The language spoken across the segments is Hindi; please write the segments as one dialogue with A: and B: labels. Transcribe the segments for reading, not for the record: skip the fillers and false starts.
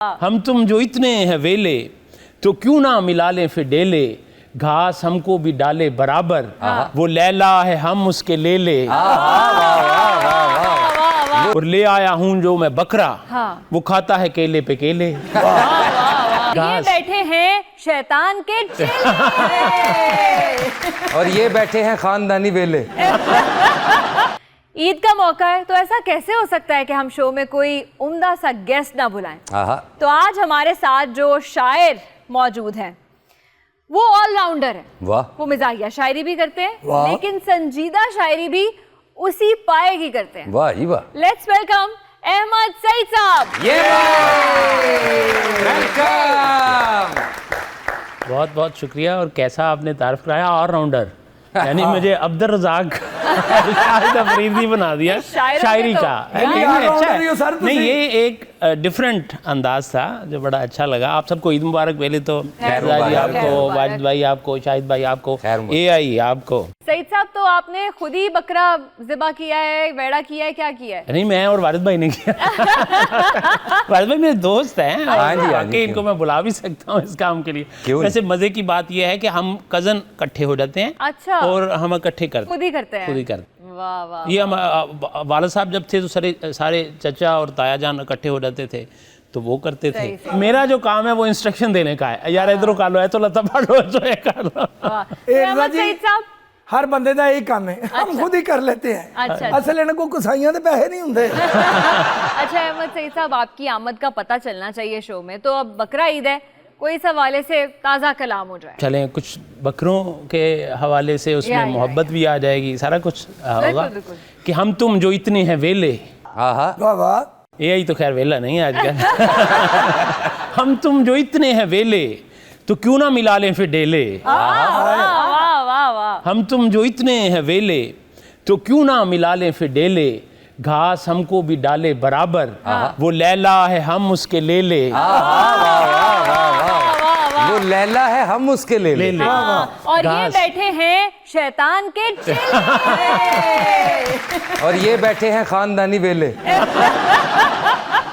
A: हम तुम जो इतने हैं वेले तो क्यों ना मिला लें फिर डेले, घास हमको भी डाले बराबर, वो लैला है हम उसके ले ले। और ले आया हूँ जो मैं बकरा, वो खाता है केले पे केले।
B: ये बैठे हैं शैतान के चेले
C: और ये बैठे हैं खानदानी वेले।
B: ईद का मौका है तो ऐसा कैसे हो सकता है कि हम शो में कोई उम्दा सा गेस्ट ना बुलाएं। तो आज हमारे साथ जो शायर मौजूद हैं वो ऑलराउंडर है।
C: वाह।
B: वो मिजाहिया शायरी भी करते हैं लेकिन संजीदा शायरी भी उसी पाए की करते हैं।
C: वाह जी वाह।
B: लेट्स वेलकम अहमद सईद साहब।
C: ये वेलकम।
A: बहुत बहुत शुक्रिया। और कैसा आपने तारीफ कराया, ऑलराउंडर, यानी मुझे अब्दुल रज़ाक शाहिद अफरीदी बना दिया शायरी का। अच्छा नहीं, ये एक डिफरेंट अंदाज था जो बड़ा अच्छा लगा। आप सबको ईद मुबारक। पहले तो जी आपको, वाजिद भाई आपको, शाहिद भाई आपको, AI आपको।
B: सईद साहब तो आपने खुद ही बकरा ज़िबा किया है, वेड़ा किया है, क्या किया है?
A: नहीं, मैं और वारिद भाई ने किया। वारिद भाई मेरे दोस्त हैं, आके इनको मैं बुला भी सकता हूँ इस काम के लिए। वैसे मजे की बात यह है कि हम कजन इकट्ठे हो जाते हैं।
B: अच्छा।
A: और हम इकट्ठे करते,
B: खुद ही करते हैं।
A: खुद ही करते।
B: वाह वाह।
A: ये हम वालिद साहब जब थे तो सारे चचा और ताया जान इकट्ठे हो जाते थे तो वो करते थे। मेरा जो काम है वो इंस्ट्रक्शन देने का है, यार इधर का लो, तो लता पढ़ो, तो ये कर लो।
B: सईद साहब
D: हर बंदे का यही काम है। हम खुद ही कर लेते हैं।
B: अच्छा।
D: असल इनको कसाइयां दे पैसे नहीं होंगे।
B: अच्छा अहमद सईद साहब, आपकी आमद का पता चलना चाहिए शो में। तो अब बकरा ईद है, कोई इस हवाले से ताज़ा कलाम हो जाए।
A: चलें, कुछ बकरों के हवाले से उसमें मोहब्बत भी आ जाएगी, सारा कुछ होगा कि हम तुम जो इतने हैं वेले।
D: वाह वाह।
A: AI तो खैर वेला नहीं है आजकल। हम तुम जो इतने हैं वेले तो क्यों ना मिला लें फिर डेले। हम तुम जो इतने हैं वेले तो क्यों ना मिला लें फिर डेले, घास हमको भी डाले बराबर, वो लैला है हम उसके ले ले।
C: वो लैला है हम उसके ले ले।
B: और ये बैठे हैं शैतान के चेले
C: और ये बैठे हैं खानदानी वेले।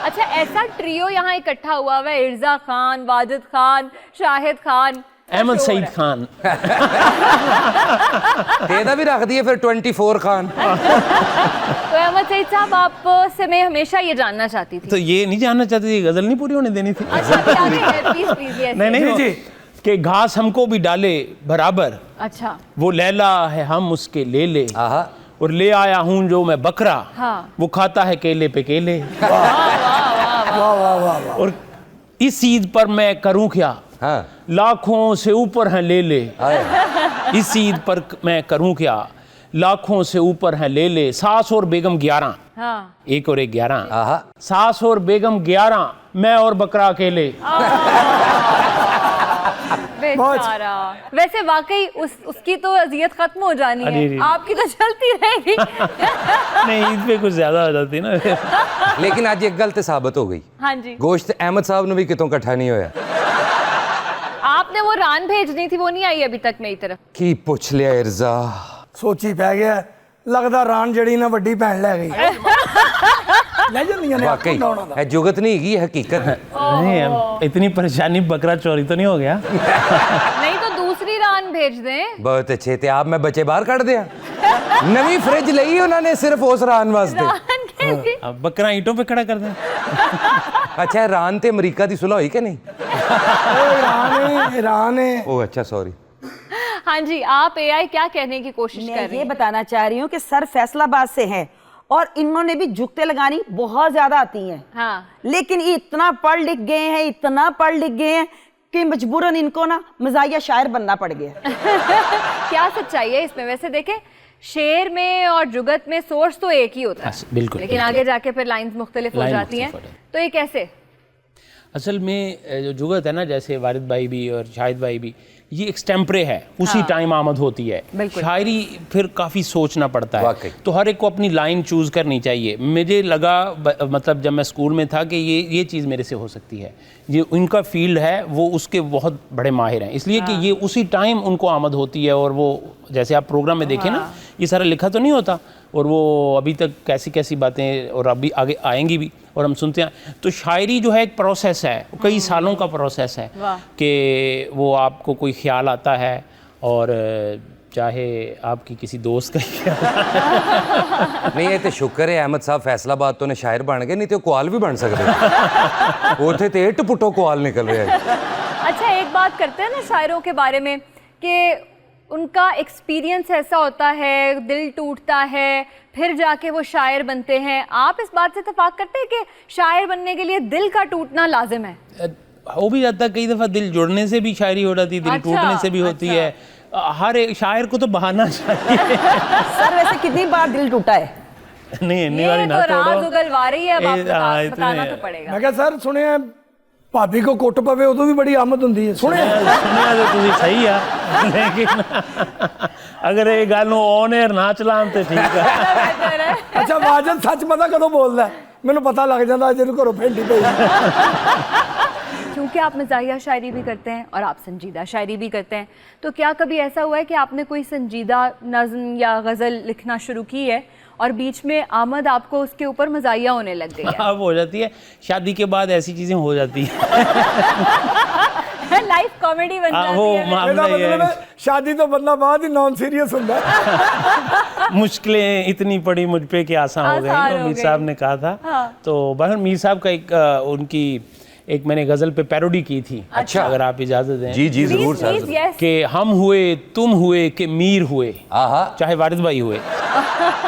B: अच्छा, ऐसा ट्रियो यहाँ इकट्ठा हुआ है, इर्जा खान, वाजिद खान, शाहिद खान,
A: अहमद सईद खान।
C: तेरा भी रख दिए फिर 24 खान।
B: तो अहमद सईद साहब, आपसे मैं हमेशा ये जानना चाहती थी।
A: तो ये नहीं जानना चाहती थी, गजल नहीं पूरी होने देनी थी।
B: अच्छा, प्लीज प्लीज।
A: नहीं कि घास हमको भी डाले बराबर।
B: अच्छा। वो
A: लैला है हम उसके ले ले। और ले आया हूँ जो मैं बकरा, वो खाता है केले पे केले। और इस ईद पर मैं करूँ क्या, लाखों से ऊपर हैं ले ले। इस ईद पर मैं करूं क्या, लाखों से ऊपर हैं ले ले। सास और बेगम 11, एक और एक 11। सास और बेगम 11, मैं और बकरा अकेले।
B: बेचारा। वैसे वाकई उसकी तो अजियत खत्म हो जानी है, आपकी तो चलती रहेगी।
A: नहीं, ईद पे कुछ ज्यादा हो जाती ना।
C: लेकिन आज एक गलती साबित हो गई।
B: हाँ जी।
C: गोश्त अहमद साहब ने भी कितों इकट्ठा नहीं होया।
B: आपने वो रान भेजनी थी, वो नहीं आई अभी तक मेरी तरफ।
C: की पूछ लिया इर्जा,
D: सोची पै गया, लगदा रान जड़ी ना वड्डी भैन ले गई। ले जंदियां ने।
C: वाकई है, जुगत नहीं की हकीकत है।
A: नहीं, इतनी परेशानी, बकरा चोरी तो नहीं हो गया?
B: नहीं तो दूसरी रान भेज दें।
C: बहुत अच्छे थे आप। मैं बच्चे बाहर काट दिया। नवी फ्रिज ली उन्होंने सिर्फ उस रान वास्ते।
A: अब बकरा ईंटों पे खड़ा कर दें।
C: अच्छा, रान ते अमरीका दी सुलह हुई कि नहीं?
D: ईरान है।
C: ओह अच्छा, सॉरी।
B: हाँ जी, आप AI क्या कहने की कोशिश कर रही हैं?
E: मैं ये बताना चाह रही हूँ कि सर फैसलाबाद से हैं और इन्होंने भी जुगते लगानी बहुत ज्यादा आती हैं।
B: हाँ। लेकिन
E: इतना पढ़ लिख गए हैं, इतना पढ़ लिख गए हैं कि मजबूरन इनको ना मज़ाहिया शायर बनना पड़ गया।
B: क्या सच्चाई है इसमें? वैसे देखें, शेर में और जुगत में सोर्स तो एक ही होता है,
A: बिल्कुल,
B: लेकिन आगे जाके फिर लाइंस मुख्तलिफ हो जाती हैं। तो ये कैसे?
A: असल में जो जुगत है ना, जैसे वारिद भाई भी और शाहिद भाई भी, ये एक्सटेम्परे है, उसी टाइम आमद होती है। शायरी फिर काफ़ी सोचना पड़ता है, तो हर एक को अपनी लाइन चूज़ करनी चाहिए। मुझे लगा मतलब जब मैं स्कूल में था कि ये चीज़ मेरे से हो सकती है, ये उनका फील्ड है, वो उसके बहुत बड़े माहिर हैं, इसलिए कि ये उसी टाइम उनको आमद होती है। और वो जैसे आप प्रोग्राम में देखें ना ये सारा लिखा तो नहीं होता। और वो अभी तक कैसी कैसी बातें और अभी आगे आएंगी भी और हम सुनते हैं। तो शायरी जो है एक प्रोसेस है, कई सालों का प्रोसेस है कि वो आपको कोई ख्याल आता है और चाहे आपकी किसी दोस्त का ही
C: नहीं ये तो शुक्र है अहमद साहब फैसलाबाद तो ने शायर बन गए, नहीं तो कोआल भी बन सकते उथे तो इट पुटो कोआल निकल रहे हैं।
B: अच्छा एक बात करते हैं ना शायरों के बारे में कि उनका एक्सपीरियंस ऐसा होता है, दिल टूटता है, फिर जाके वो शायर बनते हैं। आप इस बात से इत्तेफाक करते हैं कि शायर बनने के लिए दिल का टूटना लाजिम है?
A: हो भी जाता है, कई दफ़ा दिल जुड़ने से भी शायरी हो जाती है, दिल टूटने से भी होती है। हर एक शायर को तो बहाना चाहिए।
E: सर वैसे कितनी बार दिल टूटा है?
A: नहीं इतनी
B: ये
A: बारी ना
B: तो राज उगलवा रही है, अब आप
A: इतने-
B: बताना तो पड़ेगा।
D: मैं कहा सर सुने भाभी को कुट पवे उदों भी बड़ी आमद होंदी है। सुने
A: सुनिया तो तुझे सही है, लेकिन अगर ये गल ऑन एयर ना चलान तो ठीक है।
D: अच्छा वाजद सच पता कदों बोलदा है? मैनू पता लग जाता जिन्हों घरों फेंटी पई।
B: क्योंकि आप मज़ाहिया शायरी भी करते हैं और आप संजीदा शायरी भी करते हैं, तो क्या कभी ऐसा हुआ है कि आपने कोई संजीदा नज़्म या गज़ल लिखना शुरू की है और बीच में आमद आपको उसके ऊपर मज़ाहिया होने लग गई है?
A: अब हो जाती है, शादी के बाद ऐसी चीजें हो जाती हैं।
B: लाइफ कॉमेडी बन जाती
A: वो
B: है।
A: मामला ये
D: मतलब
A: है,
D: है, शादी तो बंदा बाद ही नॉन सीरियस होता है।
A: मुश्किलें इतनी पड़ी मुझ पे कि आसान हो
B: आसान
A: गई,
B: हो
A: मीर
B: गई।
A: साहब ने कहा था।
B: हाँ।
A: तो बहर मीर साहब का एक उनकी एक मैंने गजल पे पैरोडी की थी।
C: अच्छा।
A: अगर आप इजाजत दें।
C: जी जी जरूर
B: Please, please,
C: सर।
B: yes.
A: कि हम हुए तुम हुए कि मीर हुए,
C: आहा
A: चाहे वारिद भाई हुए,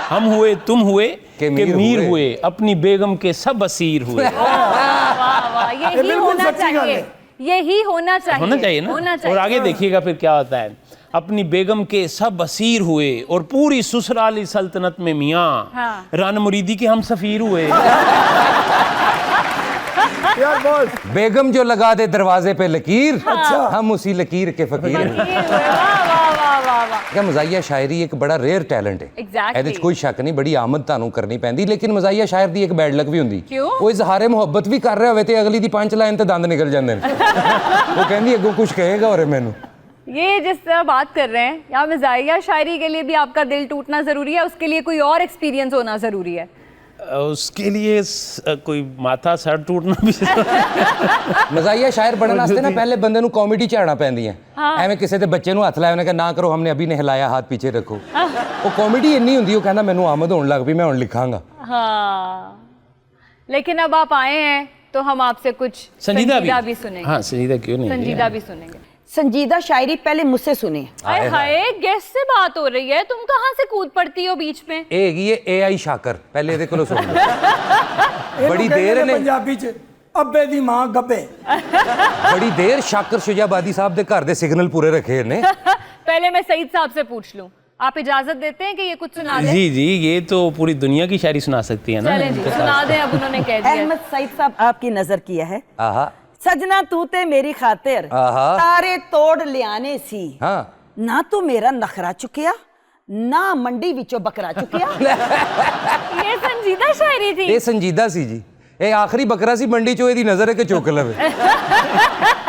A: हम हुए तुम हुए कि मीर हुए, अपनी बेगम के सब असीर हुए।
B: वाह वाह, यही
D: बिल्कुल
B: होना
D: सच्ची गल
B: चाहिए,
D: है।
B: यही होना चाहिए,
A: होना चाहिए ना।
B: होना चाहिए।
A: और आगे देखिएगा फिर क्या होता है। अपनी बेगम के सब असीर हुए और पूरी ससुराली सल्तनत में मियाँ
B: हाँ।
A: रान मुरीदी के हम सफीर हुए।
D: यार बॉस
C: बेगम जो लगा दे दरवाजे पे लकीर,
D: अच्छा।
C: हम उसी लकीर के फकीर हैं।
B: वाह वाह वाह वाह वाह।
C: क्या मज़ाहिया शायरी एक बड़ा रेयर टैलेंट है।
B: Exactly.
C: ਇਹਦੇ 'ਚ ਕੋਈ ਸ਼ੱਕ ਨਹੀਂ, ਬੜੀ ਆਮਦ ਤੁਹਾਨੂੰ ਕਰਨੀ ਪੈਂਦੀ, ਲੇਕਿਨ ਮਜ਼ਾਹੀਆ ਸ਼ਾਇਰ ਦੀ ਇੱਕ ਬੈਡ ਲੱਕ ਵੀ ਹੁੰਦੀ।
B: ਕਿਉਂ?
C: ਉਹ ਇਜ਼ਹਾਰੇ ਮੁਹੱਬਤ ਵੀ ਕਰ ਰਿਹਾ ਹੋਵੇ ਤੇ ਅਗਲੀ ਦੀ ਪੰਜ ਲਾਈਨ ਤੇ ਦੰਦ ਨਿਕਲ ਜਾਂਦੇ ਨੇ। ਉਹ ਕਹਿੰਦੀ ਅੱਗੋਂ ਕੁਝ ਕਹੇਗਾ ਔਰ ਮੈਨੂੰ।
B: ये जिस तरह बात कर रहे हैं, या मज़ाहिया शायरी के लिए भी आपका दिल टूटना ज़रूरी है, उसके लिए कोई और एक्सपीरियंस होना ज़रूरी है?
A: उसके लिए कोई माथा सर टूटना भी
C: ਮਜ਼ਾਹੀਆ ਸ਼ਾਇਰ ਬਣਨ ਵਾਸਤੇ ਨਾ ਪਹਿਲੇ ਬੰਦੇ ਨੂੰ ਕਾਮੇਡੀ ਝਾੜਨਾ ਪੈਂਦੀ ਹੈ। ਐਵੇਂ ਕਿਸੇ ਦੇ ਬੱਚੇ ਨੂੰ ਹੱਥ ਲਾਇਆ ਉਹਨੇ ਕਿਹਾ ਨਾ ਕਰੋ ਹਮਨੇ ਅਭੀ ਨਹੀਂ ਹਿਲਾਇਆ ਹੱਥ ਪਿੱਛੇ ਰੱਖੋ। ਉਹ ਕਾਮੇਡੀ ਇੰਨੀ ਹੁੰਦੀ ਉਹ ਕਹਿੰਦਾ ਮੈਨੂੰ ਆਮਦ ਹੋਣ ਲੱਗ ਪਈ ਮੈਂ ਹੁਣ ਲਿਖਾਂਗਾ।
B: हाँ, लेकिन अब आप आए हैं तो हम आपसे कुछ
A: संजीदा
B: भी सुनेंगे।
A: हाँ संजीदा क्यों नहीं,
B: संजीदा भी सुनेंगे।
E: संजीदा शायरी पहले मुझसे सुने।
B: हाय हाय, गेस्ट से बात हो रही है, तुम कहाँ से कूद पड़ती हो बीच में?
C: ਇਹ ਹੈਗੀ ਹੈ AI ਸ਼ਾਕਰ, ਪਹਿਲੇ ਇਹਦੇ ਕੋਲੋਂ ਸੁਣ ਲਓ। ਬੜੀ
D: ਇਹਨੂੰ
C: ਦੇਰ
D: ਕਹਿੰਦੇ
C: ਨੇ
D: ਪੰਜਾਬੀ ਚ ਅੱਬੇ ਦੀ ਮਾਂ ਗੱਬੇ।
C: ਬੜੀ ਦੇਰ ਸ਼ਾਕਰ ਸ਼ੁਜਾਬਾਦੀ ਸਾਹਿਬ ਦੇ ਘਰ ਦੇ ਸਿਗਨਲ ਪੂਰੇ ਰੱਖੇ ਨੇ।
B: पहले मैं सईद साहब से पूछ लूं, आप इजाजत देते हैं कि ये कुछ सुना दें?
A: जी जी ये तो पूरी दुनिया की शायरी सुना सकती है ना।
B: चलें जी, सुना दें, अब उन्होंने कह दिया।
E: अहमद सईद साहब आपकी नजर किया है।
C: ਆਹਾ
E: सजना तू ते मेरी खातिर
C: आहा।
E: तारे तोड़ लियाने सी,
C: ਹਾਂ
E: ना तू मेरा नखरा चुकिया ना मंडी विचों बकरा चुकिया।
B: ये संजीदा शायरी थी।
C: ਇਹ ਸੰਜੀਦਾ ਸੀ ਜੀ। ਇਹ ਆਖਰੀ ਬੱਕਰਾ ਸੀ ਮੰਡੀ ਚੋਂ, ਇਹਦੀ ਨਜ਼ਰ ਹੈ ਕਿ ਚੁੱਕ ਲਵੇ।